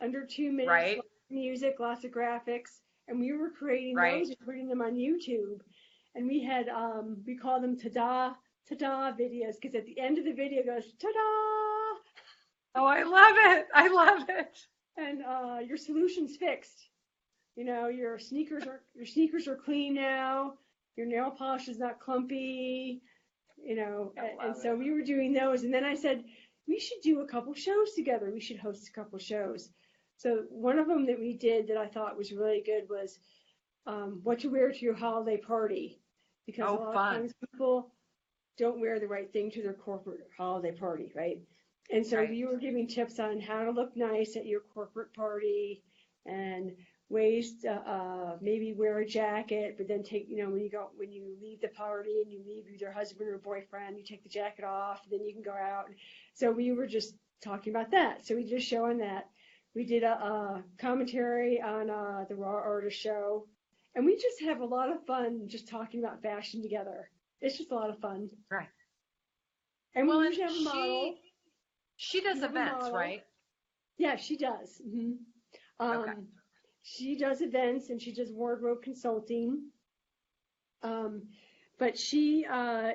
Speaker 2: under 2 minutes,
Speaker 1: right.
Speaker 2: Lots of music, lots of graphics. And we were creating those and putting them on YouTube. And we had, we call them ta-da videos, because at the end of the video goes, ta-da!
Speaker 1: Oh, I love it.
Speaker 2: And your solution's fixed. Your sneakers are clean now. Your nail polish is not clumpy. And so we were doing those. And then I said, we should do a couple shows together. We should host a couple shows. So one of them that we did that I thought was really good was what to wear to your holiday party. Because a lot of times people don't wear the right thing to their corporate holiday party, right? And so we were giving tips on how to look nice at your corporate party, and ways to maybe wear a jacket, but then take, when you leave the party and you leave with your husband or boyfriend, you take the jacket off, and then you can go out. So we were just talking about that. So we did a show on that. We did a commentary on the Raw Artist show, and we just have a lot of fun just talking about fashion together. It's just a lot of fun.
Speaker 1: Right.
Speaker 2: And we usually have a model.
Speaker 1: She does events, right?
Speaker 2: Yeah, she does. Mm-hmm. She does events, and she does wardrobe consulting. But she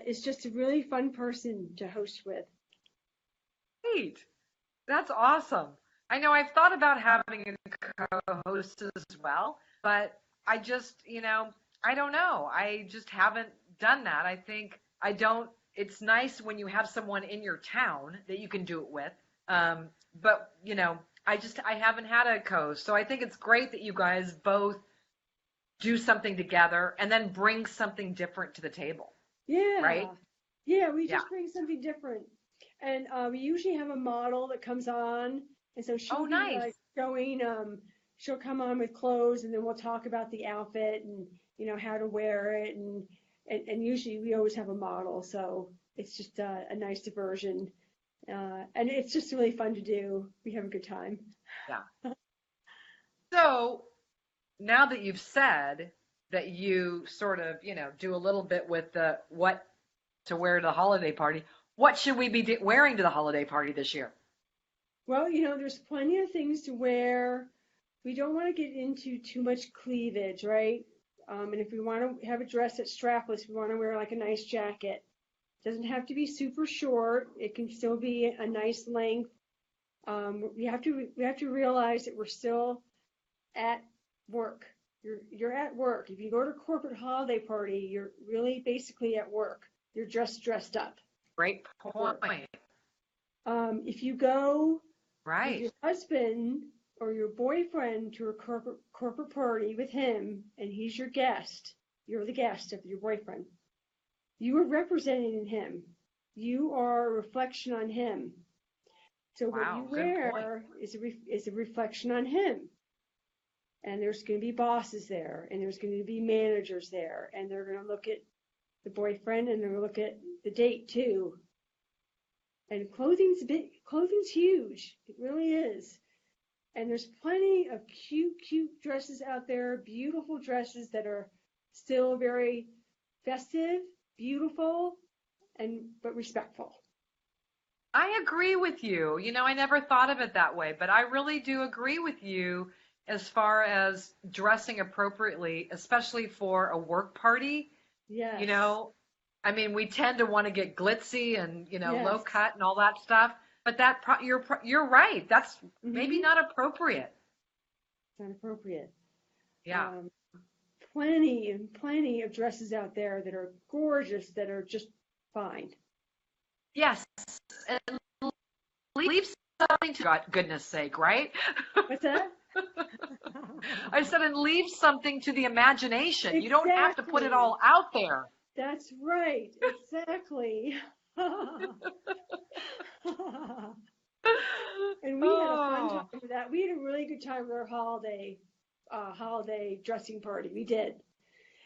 Speaker 2: is just a really fun person to host with.
Speaker 1: Great. That's awesome. I know I've thought about having a co-host as well, but I just, I don't know. I just haven't done that. I think it's nice when you have someone in your town that you can do it with. But, I haven't had a co-host. So I think it's great that you guys both do something together and then bring something different to the table.
Speaker 2: Yeah.
Speaker 1: Right?
Speaker 2: Yeah, we just bring something different. And we usually have a model that comes on. And so she'll be like showing, she'll come on with clothes, and then we'll talk about the outfit and, how to wear it. And usually we always have a model. So it's just a nice diversion. And it's just really fun to do. We have a good time.
Speaker 1: Yeah. So now that you've said that you sort of, do a little bit with the what to wear to the holiday party, what should we be wearing to the holiday party this year?
Speaker 2: Well, there's plenty of things to wear. We don't want to get into too much cleavage, right? And if we want to have a dress that's strapless, we want to wear like a nice jacket. Doesn't have to be super short. It can still be a nice length. We have to realize that we're still at work. You're at work. If you go to a corporate holiday party, you're really basically at work. You're just dressed up.
Speaker 1: Great point.
Speaker 2: If you go
Speaker 1: Right.
Speaker 2: with your husband or your boyfriend to a corporate party with him, and he's your guest, you're the guest of your boyfriend. You are representing him. You are a reflection on him. So what you wear is a reflection on him. And there's going to be bosses there, and there's going to be managers there, and they're going to look at the boyfriend, and they're going to look at the date too. And clothing's huge. It really is. And there's plenty of cute dresses out there, beautiful dresses that are still very festive, beautiful, but respectful.
Speaker 1: I agree with you. I never thought of it that way, but I really do agree with you as far as dressing appropriately, especially for a work party.
Speaker 2: Yes.
Speaker 1: We tend to want to get glitzy and,
Speaker 2: Yes.
Speaker 1: low cut and all that stuff, but you're right. That's maybe not appropriate.
Speaker 2: It's not appropriate.
Speaker 1: Yeah.
Speaker 2: Plenty of dresses out there that are gorgeous, that are just fine.
Speaker 1: Yes. And leave something to God, goodness sake, right?
Speaker 2: What's that?
Speaker 1: I said, and leave something to the imagination. Exactly. You don't have to put it all out there.
Speaker 2: That's right. Exactly. And we had a fun time with that. We had a really good time with our holiday dressing party. We did.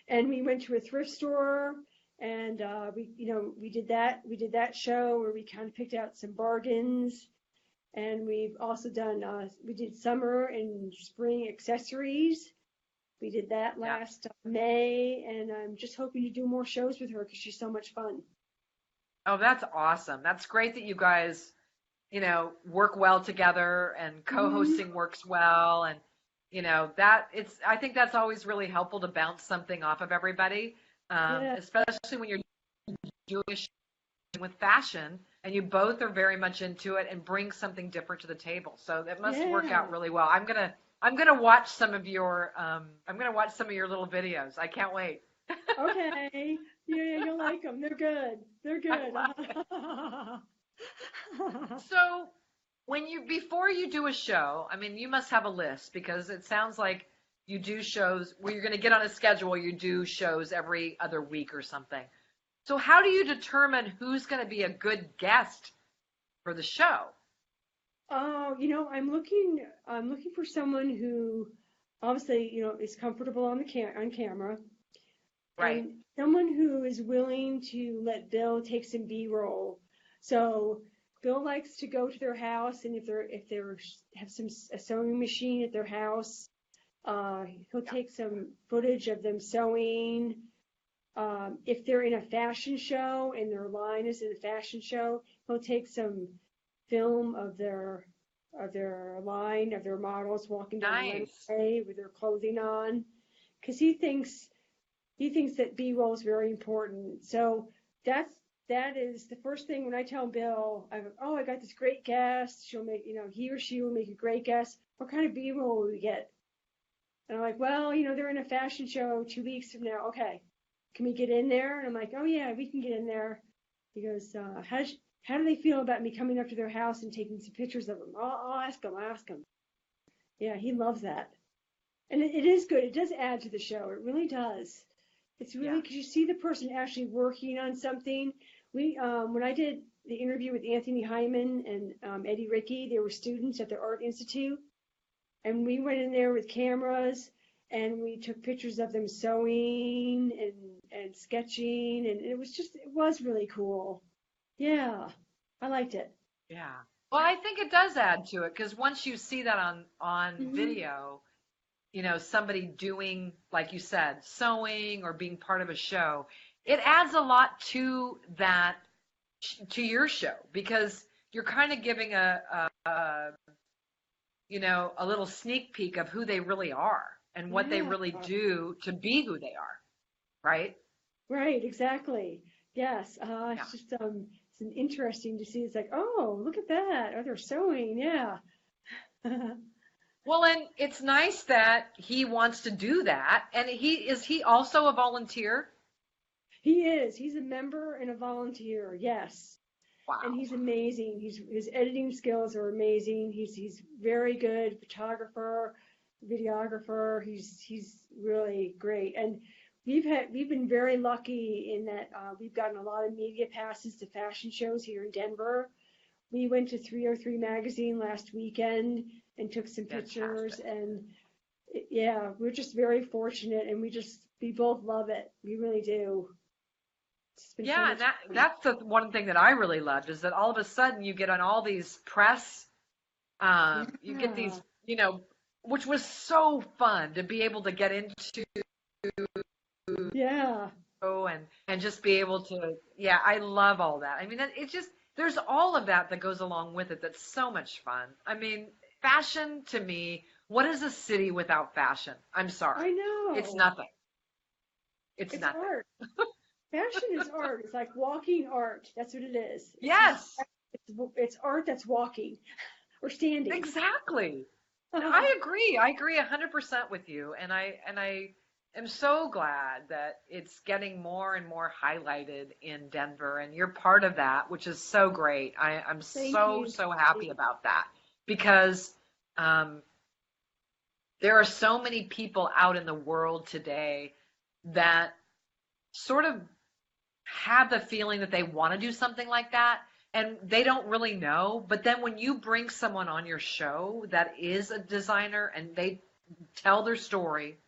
Speaker 2: And we went to a thrift store, and we did that show where we kind of picked out some bargains. And we've also done, we did summer and spring accessories. We did that last May, and I'm just hoping to do more shows with her because she's so much fun.
Speaker 1: Oh, that's awesome. That's great that you guys, work well together, and co-hosting works well. And, I think that's always really helpful to bounce something off of everybody, especially when you're doing a show with fashion and you both are very much into it and bring something different to the table. So that must work out really well. I'm gonna watch some of your little videos. I can't wait.
Speaker 2: Okay. Yeah, you'll like them. They're good.
Speaker 1: So before you do a show, you must have a list, because it sounds like you do shows where you're going to get on a schedule where you do shows every other week or something. So how do you determine who's going to be a good guest for the show?
Speaker 2: Oh, I'm looking for someone who obviously, is comfortable on camera.
Speaker 1: Right.
Speaker 2: And someone who is willing to let Bill take some B-roll. So Bill likes to go to their house, and if they have a sewing machine at their house, he'll take some footage of them sewing. If they're in a fashion show and their line is in a fashion show, he'll take some film of their line, of their models walking down the runway with their clothing on, because he thinks that B-roll is very important. So that is the first thing when I tell Bill, I got this great guest. She'll make, he or she will make a great guest. What kind of B-roll will we get? And I'm like, well, they're in a fashion show 2 weeks from now. Okay, can we get in there? And I'm like, oh yeah, we can get in there. He goes, how do they feel about me coming up to their house and taking some pictures of them? I'll ask him. Yeah, he loves that. And it is good. It does add to the show. It really does. It's really, because you see the person actually working on something. When I did the interview with Anthony Hyman and Eddie Rickey, they were students at the Art Institute. And we went in there with cameras, and we took pictures of them sewing and sketching. And it was really cool. Yeah, I liked it.
Speaker 1: Yeah. Well, I think it does add to it, because once you see that on video, somebody doing, like you said, sewing or being part of a show, it adds a lot to that, to your show, because you're kind of giving a little sneak peek of who they really are and what they really do to be who they are, right?
Speaker 2: Right, exactly. Yes.
Speaker 1: Yeah.
Speaker 2: It's just it's interesting to see. It's like, oh, look at that. Oh, they're sewing. Yeah.
Speaker 1: Well, and it's nice that he wants to do that. And he also a volunteer?
Speaker 2: He is. He's a member and a volunteer. Yes. And
Speaker 1: Wow.
Speaker 2: he's amazing. His editing skills are amazing. He's very good photographer, videographer. He's really great. And we've been very lucky in that we've gotten a lot of media passes to fashion shows here in Denver. We went to 303 Magazine last weekend and took some pictures.
Speaker 1: Fantastic.
Speaker 2: And yeah, we're just very fortunate, and we both love it. We really do. It's been so
Speaker 1: Yeah,
Speaker 2: much
Speaker 1: and
Speaker 2: fun.
Speaker 1: that's the one thing that I really loved is that all of a sudden you get on all these press, you get
Speaker 2: Yeah.
Speaker 1: these, which was so fun to be able to get into
Speaker 2: Yeah.
Speaker 1: and just be able to, yeah, I love all that. I mean, it's just, there's all of that that goes along with it that's so much fun. I mean, fashion to me, what is a city without fashion? I'm sorry.
Speaker 2: I
Speaker 1: It's
Speaker 2: know.
Speaker 1: nothing. It's
Speaker 2: It's
Speaker 1: nothing.
Speaker 2: art. Fashion is art. It's like walking art. That's what it is. It's just
Speaker 1: Yes,
Speaker 2: it's art that's walking or standing.
Speaker 1: exactly. I agree. I agree 100% with you. And I am so glad that it's getting more and more highlighted in Denver and you're part of that, which is so great. I'm
Speaker 2: Thank
Speaker 1: so,
Speaker 2: you.
Speaker 1: so happy about that because um, there are so many people out in the world today that sort of have the feeling that they want to do something like that and they don't really know. But then when you bring someone on your show that is a designer and they tell their story,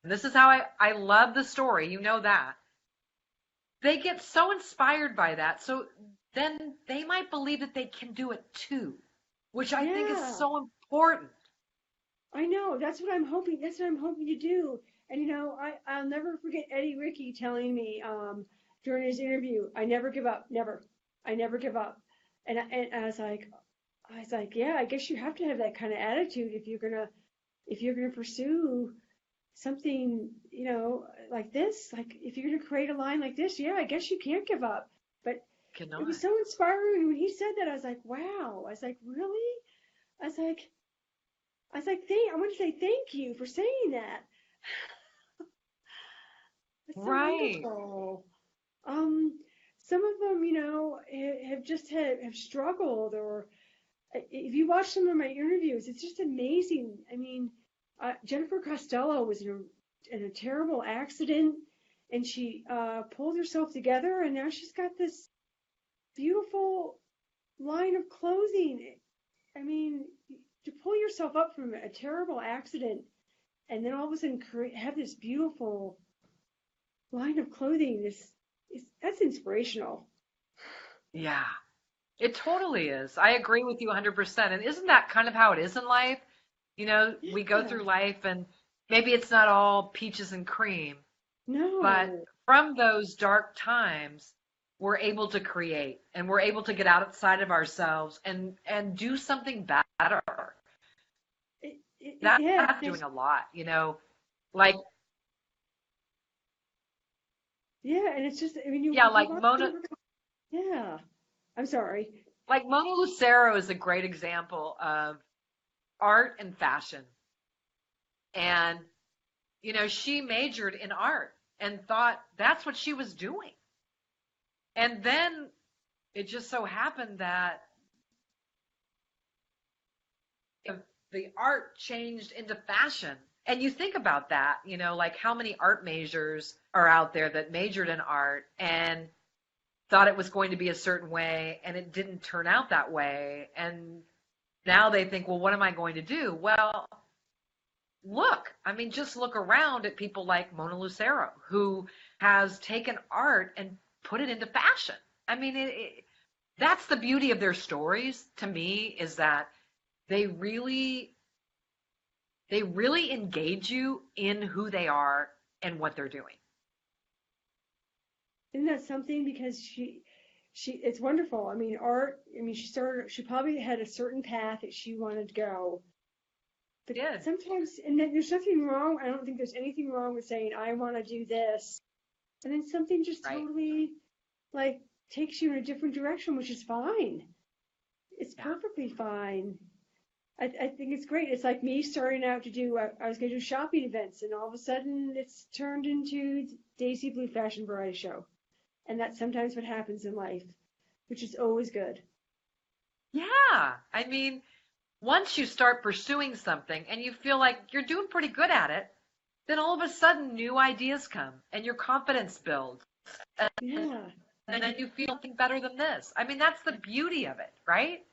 Speaker 1: and this is how I love the story, you know that, they get so inspired by that. So then they might believe that they can do it too, which I think is
Speaker 2: Yeah,
Speaker 1: so important.
Speaker 2: I know. That's what I'm hoping. That's what I'm hoping to do. And I'll never forget Eddie Rickey telling me during his interview, I never give up, never. I never give up. And I was like, yeah, I guess you have to have that kind of attitude if you're gonna pursue something, like this, like if you're going to create a line like this, yeah, I guess you can't give up. But it
Speaker 1: Cannot.
Speaker 2: was so inspiring when he said that. I was like, wow. I was like, really? I was like, I want to say thank you for saying that. It's so
Speaker 1: Right.
Speaker 2: wonderful. Um, some of them, have struggled, or if you watch some of my interviews, it's just amazing. I mean, Jennifer Costello was in a terrible accident, and she pulled herself together, and now she's got this beautiful line of clothing. I mean, to pull yourself up from a terrible accident and then all of a sudden have this beautiful line of clothing is that's inspirational.
Speaker 1: Yeah. It totally is. I agree with you 100%. And isn't that kind of how it is in life? We go
Speaker 2: Yeah.
Speaker 1: through life and maybe it's not all peaches and cream, but
Speaker 2: No.
Speaker 1: from those dark times, we're able to create and we're able to get outside of ourselves and do something better.
Speaker 2: Yeah.
Speaker 1: That's doing a lot, like,
Speaker 2: Yeah, and it's just, I mean,
Speaker 1: yeah,
Speaker 2: if you
Speaker 1: like
Speaker 2: watch
Speaker 1: Mona,
Speaker 2: them, yeah. I'm sorry.
Speaker 1: like Mona Lucero is a great example of art and fashion. And she majored in art and thought that's what she was doing. And then it just so happened that the art changed into fashion. And you think about that, like how many art majors are out there that majored in art and thought it was going to be a certain way and it didn't turn out that way. And now they think, well, what am I going to do? Well, I mean, just look around at people like Mona Lucero, who has taken art and put it into fashion. I mean, that's the beauty of their stories to me is that they really, they really engage you in who they are and what they're doing.
Speaker 2: Isn't that something? Because it's wonderful. I mean, art, I mean, she probably had a certain path that she wanted to go. But
Speaker 1: Did.
Speaker 2: sometimes, and then there's nothing wrong. I don't think there's anything wrong with saying, I want to do this. And then something just
Speaker 1: Right.
Speaker 2: totally like takes you in a different direction, which is fine. It's
Speaker 1: Yeah.
Speaker 2: perfectly fine. I think it's great. It's like me starting out to do, I was going to do shopping events, and all of a sudden it's turned into Daisy Blue Fashion Variety Show. And that's sometimes what happens in life, which is always good.
Speaker 1: Yeah. I mean, once you start pursuing something and you feel like you're doing pretty good at it, then all of a sudden new ideas come and your confidence builds. And,
Speaker 2: Yeah,
Speaker 1: and then you feel something better than this. I mean, that's the beauty of it, right?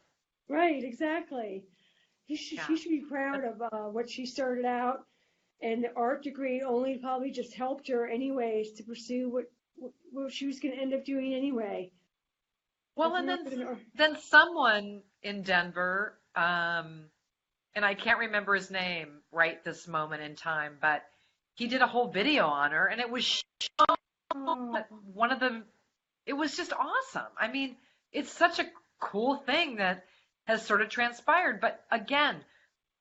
Speaker 2: right, exactly.
Speaker 1: Yeah.
Speaker 2: She should be proud of what she started out, and the art degree only probably just helped her anyways to pursue what she was going to end up doing anyway.
Speaker 1: Well,
Speaker 2: If
Speaker 1: and
Speaker 2: not for the,
Speaker 1: then someone in Denver, and I can't remember his name right this moment in time, but he did a whole video on her, and it was
Speaker 2: oh,
Speaker 1: one of the, it was just awesome. I mean, it's such a cool thing that has sort of transpired. But again,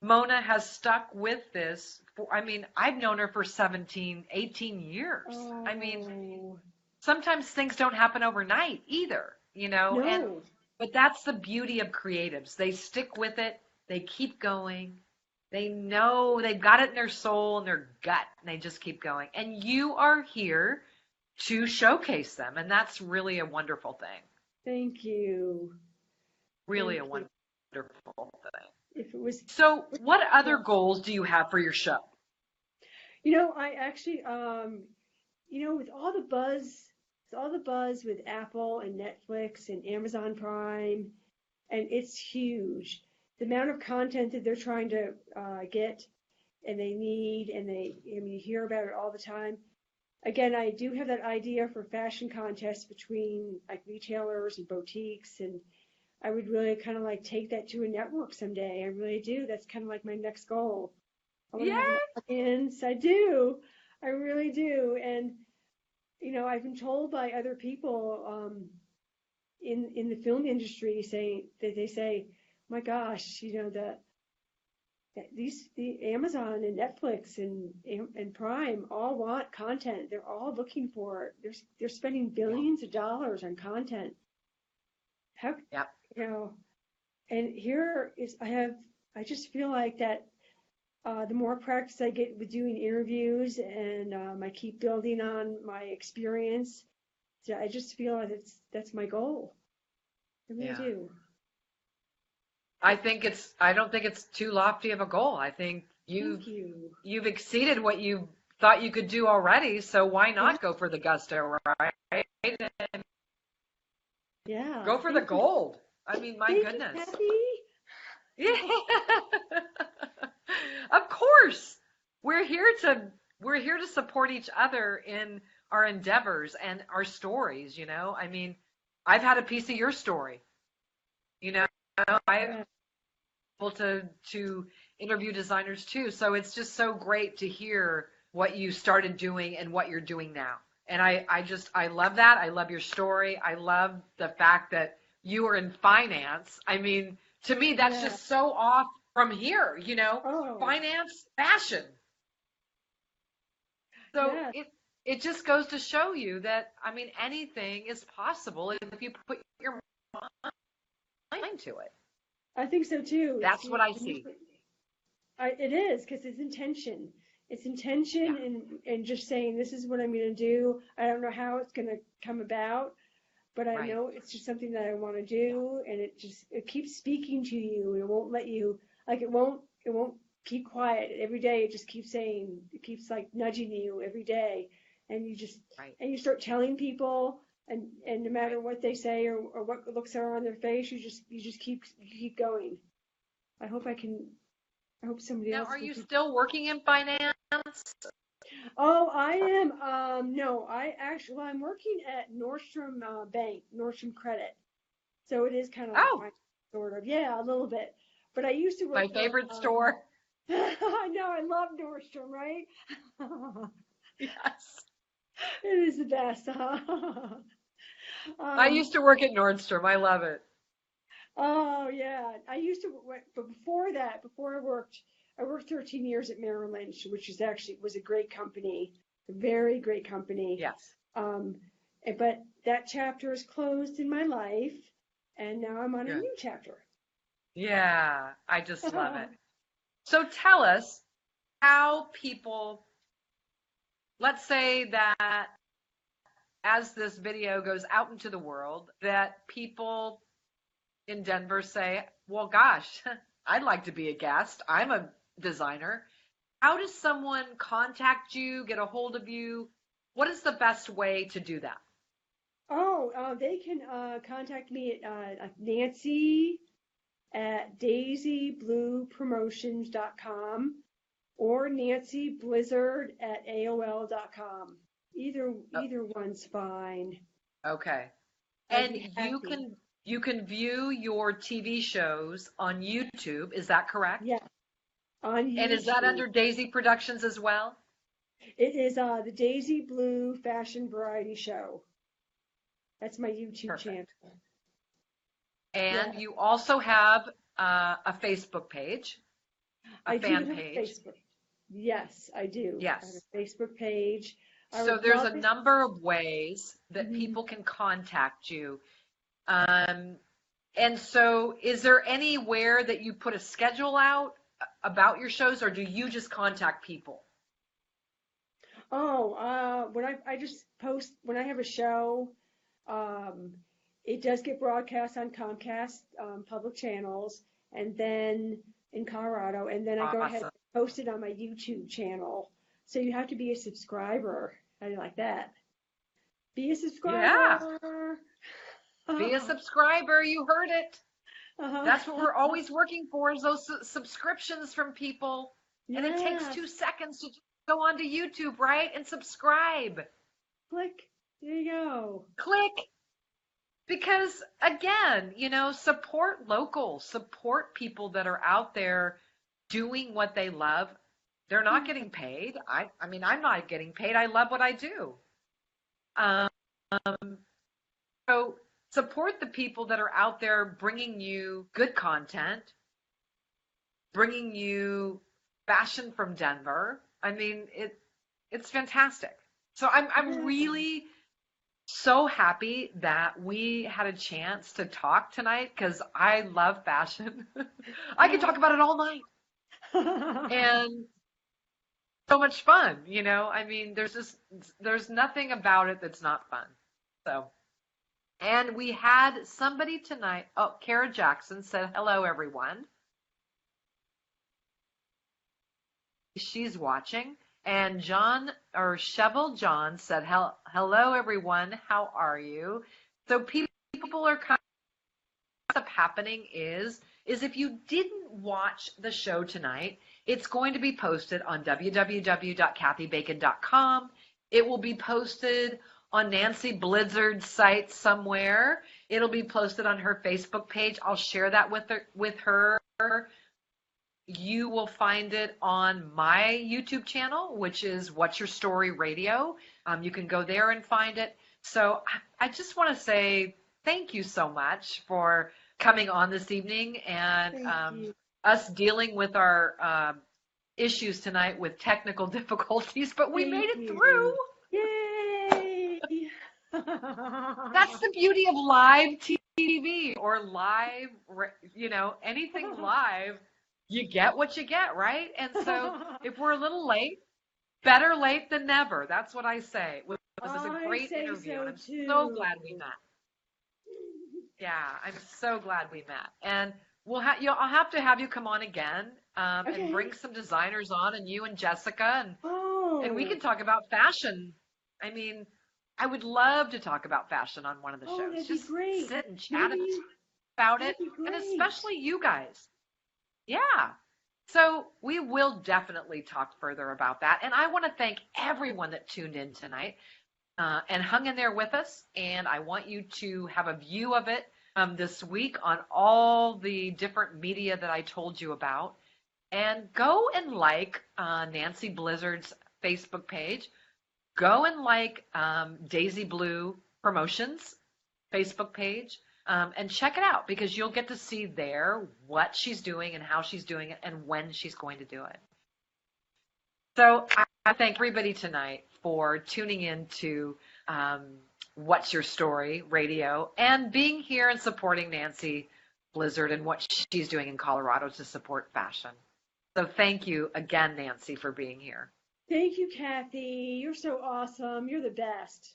Speaker 1: Mona has stuck with this. I mean, I've known her for 17, 18 years. I mean,
Speaker 2: oh,
Speaker 1: sometimes things don't happen overnight either,
Speaker 2: no,
Speaker 1: but that's the beauty of creatives. They stick with it. They keep going. They know they've got it in their soul and their gut, and they just keep going. And you are here to showcase them, and that's really a wonderful thing.
Speaker 2: thank you,
Speaker 1: Really
Speaker 2: thank
Speaker 1: a
Speaker 2: you.
Speaker 1: wonderful thing.
Speaker 2: If it was,
Speaker 1: So, what other
Speaker 2: yeah.
Speaker 1: goals do you have for your show?
Speaker 2: I actually, with all the buzz with Apple and Netflix and Amazon Prime, and it's huge. The amount of content that they're trying to get and they need, and you hear about it all the time. Again, I do have that idea for fashion contests between like retailers and boutiques, and I would really kind of like take that to a network someday. I really do. That's kind of like my next goal. I want to have an
Speaker 1: Yay!
Speaker 2: audience. I do. I really do. And I've been told by other people in the film industry saying that they say, "My gosh, the Amazon and Netflix and Prime all want content. They're all looking for it. They're spending
Speaker 1: Yeah.
Speaker 2: billions of dollars on content. How
Speaker 1: Yep.
Speaker 2: you know?" And here is I just feel like that the more practice I get with doing interviews and I keep building on my experience, so I just feel like that's my goal. I really
Speaker 1: Yeah.
Speaker 2: do.
Speaker 1: I don't think it's too lofty of a goal. I think
Speaker 2: Thank you.
Speaker 1: you've exceeded what you thought you could do already, so why
Speaker 2: Yeah,
Speaker 1: not go for the gusto, right? And
Speaker 2: yeah.
Speaker 1: go for the
Speaker 2: Thank you.
Speaker 1: gold. I mean, my
Speaker 2: Thank you,
Speaker 1: goodness.
Speaker 2: Kathy.
Speaker 1: Yeah. Of course. We're here to support each other in our endeavors and our stories. I mean, I've had a piece of your story. You know, I
Speaker 2: Yeah.
Speaker 1: able to interview designers too. So it's just so great to hear what you started doing and what you're doing now. And I love that. I love your story. I love the fact that you are in finance. I mean, to me, that's
Speaker 2: Yeah.
Speaker 1: just so off from here.
Speaker 2: Oh,
Speaker 1: Finance, fashion. So
Speaker 2: yeah.
Speaker 1: it just goes to show you that, I mean, anything is possible if you put your mind to it.
Speaker 2: I think so too.
Speaker 1: That's what I see.
Speaker 2: It is because it's intention. It's intention
Speaker 1: Yeah,
Speaker 2: and just saying this is what I'm going to do. I don't know how it's going to come about, but I
Speaker 1: right.
Speaker 2: know it's just something that I want to do, and it keeps speaking to you, and it won't let you like it won't keep quiet. Every day it just keeps saying it keeps like nudging you every day, and
Speaker 1: Right,
Speaker 2: you start telling people, and no
Speaker 1: right.
Speaker 2: matter what they say or what looks are on their face, you just keep going. I hope I can. I hope somebody
Speaker 1: Now,
Speaker 2: else
Speaker 1: are
Speaker 2: will
Speaker 1: you
Speaker 2: keep.
Speaker 1: still working in finance?
Speaker 2: Oh, I am. No, well, I'm working at Nordstrom Bank, Nordstrom Credit. So it is kind of like
Speaker 1: Oh,
Speaker 2: finance, sort of. Yeah, a little bit. But I used to
Speaker 1: my
Speaker 2: work for.
Speaker 1: favorite store.
Speaker 2: I know, I love Nordstrom, right?
Speaker 1: Yes.
Speaker 2: It is the best.
Speaker 1: I
Speaker 2: um,
Speaker 1: used to work at Nordstrom. I love it.
Speaker 2: oh yeah, I used to. But before that, I worked 13 years at Merrill Lynch, which was a great company, a very great company.
Speaker 1: Yes.
Speaker 2: Um, but that chapter is closed in my life, and now I'm on a
Speaker 1: Good.
Speaker 2: new chapter.
Speaker 1: Yeah, I just love it. So tell us how people, let's say that as this video goes out into the world, that people in Denver say, well, gosh, I'd like to be a guest. I'm a designer. How does someone contact you, get a hold of you? What is the best way to do that?
Speaker 2: They can contact me at Nancy at daisybluepromotions.com or Nancy Blizzard at AOL.com. Either one's fine.
Speaker 1: Okay.
Speaker 2: I'd
Speaker 1: And
Speaker 2: be happy.
Speaker 1: you can view your TV shows on YouTube, is that correct?
Speaker 2: Yeah, on
Speaker 1: And is that
Speaker 2: YouTube.
Speaker 1: under Daisy Productions as well?
Speaker 2: It is the Daisy Blue Fashion Variety Show. That's my YouTube
Speaker 1: Perfect.
Speaker 2: channel.
Speaker 1: And
Speaker 2: Yeah,
Speaker 1: you also have a Facebook page, a
Speaker 2: I do
Speaker 1: fan
Speaker 2: have a
Speaker 1: page.
Speaker 2: Facebook. Yes, I do. I have
Speaker 1: Yes.
Speaker 2: a Facebook page. I
Speaker 1: So
Speaker 2: would
Speaker 1: there's
Speaker 2: love
Speaker 1: a
Speaker 2: it.
Speaker 1: number of ways that
Speaker 2: Mhm.
Speaker 1: people can contact you. Um, and so is there anywhere that you put a schedule out about your shows, or do you just contact people?
Speaker 2: When I just post when I have a show, um, it does get broadcast on Comcast public channels, and then in Colorado, and then I go ahead
Speaker 1: Awesome.
Speaker 2: and post it on my YouTube channel. So you have to be a subscriber. How do you like that? Be a
Speaker 1: Yeah.
Speaker 2: subscriber.
Speaker 1: Be a subscriber. You heard it. That's what
Speaker 2: Uh-huh.
Speaker 1: we're always working for, is those subscriptions from people. And it takes
Speaker 2: Yes.
Speaker 1: 2 seconds to just go onto YouTube, right? And subscribe.
Speaker 2: Click. There you go.
Speaker 1: Click. Because again, support local, support people that are out there doing what they love. They're not
Speaker 2: Yeah.
Speaker 1: getting paid. I mean, I'm not getting paid. I love what I do. Um, so support the people that are out there bringing you good content, bringing you fashion from Denver. I mean, it's fantastic. So I'm
Speaker 2: Yeah.
Speaker 1: really so happy that we had a chance to talk tonight because I love fashion. I could talk about it all night, and so much fun, I mean, there's nothing about it that's not fun. So, and we had somebody tonight. Oh, Kara Jackson said, hello, everyone. She's watching. And Chevel John said, hello, everyone. How are you? So people are kind of, what's happening is if you didn't watch the show tonight, it's going to be posted on www.kathybacon.com. It will be posted on Nancy Blizzard's site somewhere. It'll be posted on her Facebook page. I'll share that with her. You will find it on my YouTube channel, which is What's Your Story Radio. You can go there and find it. So I just want to say thank you so much for coming on this evening and us dealing with our issues tonight with technical difficulties, but we made it through.
Speaker 2: Yay!
Speaker 1: That's the beauty of live TV or live, anything live. You get what you get, right? And so if we're a little late, better late than never. That's what I say. It was a great interview, and I'm so glad we met. Yeah, I'm so glad we met. And I'll have to have you come on again and bring some designers on, and you and Jessica, and we can talk about fashion. I mean, I would love to talk about fashion on one of the shows.
Speaker 2: That'd
Speaker 1: Just
Speaker 2: be great.
Speaker 1: sit and chat about it, and especially you guys. Yeah. So we will definitely talk further about that. And I want to thank everyone that tuned in tonight and hung in there with us. And I want you to have a view of it this week on all the different media that I told you about. And go and like Nancy Blizzard's Facebook page. Go and like Daisy Blue Promotions Facebook page. And check it out, because you'll get to see there what she's doing and how she's doing it and when she's going to do it. So I thank everybody tonight for tuning in to What's Your Story radio and being here and supporting Nancy Blizzard and what she's doing in Colorado to support fashion. So thank you again, Nancy, for being here.
Speaker 2: Thank you, Kathy. You're so awesome. You're the best.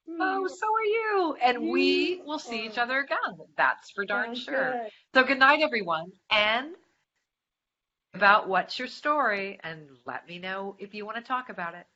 Speaker 1: Oh, so are you. And we will see each other again. That's for darn sure.
Speaker 2: Good.
Speaker 1: So good night, everyone. And about What's Your Story, and let me know if you want to talk about it.